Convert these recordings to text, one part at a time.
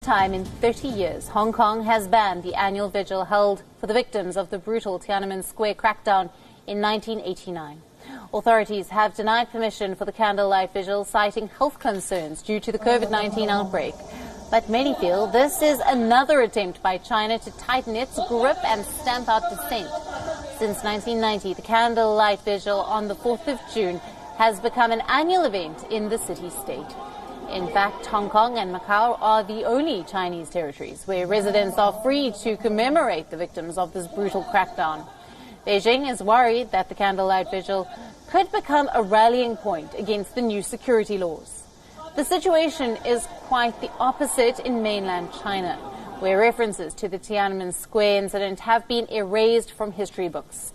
Time in 30 years, Hong Kong has banned the annual vigil held for the victims of the brutal Tiananmen Square crackdown in 1989. Authorities have denied permission for the candlelight vigil, citing health concerns due to the COVID-19 outbreak. But many feel this is another attempt by China to tighten its grip and stamp out dissent. Since 1990, the candlelight vigil on the 4th of June has become an annual event in the city-state. In fact, Hong Kong and Macau are the only Chinese territories where residents are free to commemorate the victims of this brutal crackdown. Beijing is worried that the candlelight vigil could become a rallying point against the new security laws. The situation is quite the opposite in mainland China, where references to the Tiananmen Square incident have been erased from history books.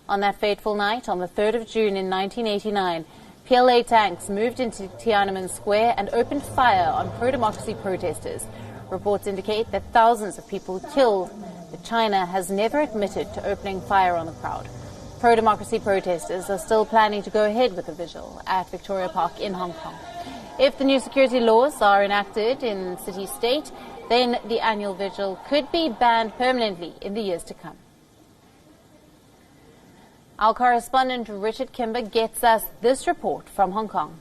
On that fateful night, on the 3rd of June in 1989, PLA tanks moved into Tiananmen Square and opened fire on pro-democracy protesters. Reports indicate that thousands of people were killed, but China has never admitted to opening fire on the crowd. Pro-democracy protesters are still planning to go ahead with the vigil at Victoria Park in Hong Kong. If the new security laws are enacted in city-state, then the annual vigil could be banned permanently in the years to come. Our correspondent Richard Kimber gets us this report from Hong Kong.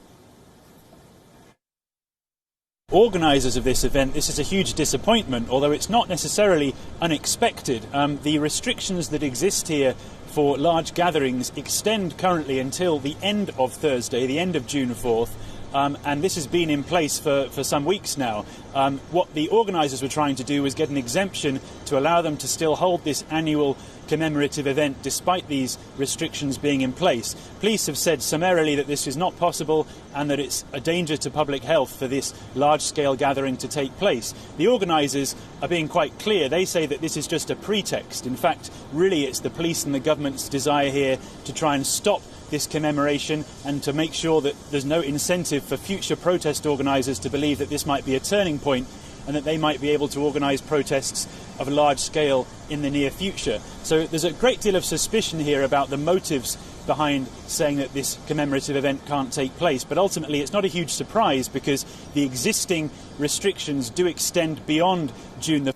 Organisers of this event, this is a huge disappointment, although it's not necessarily unexpected. The restrictions that exist here for large gatherings extend currently until the end of Thursday, the end of June 4th. And this has been in place for some weeks now. What the organisers were trying to do was get an exemption to allow them to still hold this annual commemorative event despite these restrictions being in place. Police have said summarily that this is not possible and that it's a danger to public health for this large-scale gathering to take place. The organisers are being quite clear. They say that this is just a pretext. In fact, really it's the police and the government's desire here to try and stop this commemoration and to make sure that there's no incentive for future protest organisers to believe that this might be a turning point and that they might be able to organise protests of a large scale in the near future. So there's a great deal of suspicion here about the motives behind saying that this commemorative event can't take place. But ultimately it's not a huge surprise because the existing restrictions do extend beyond June the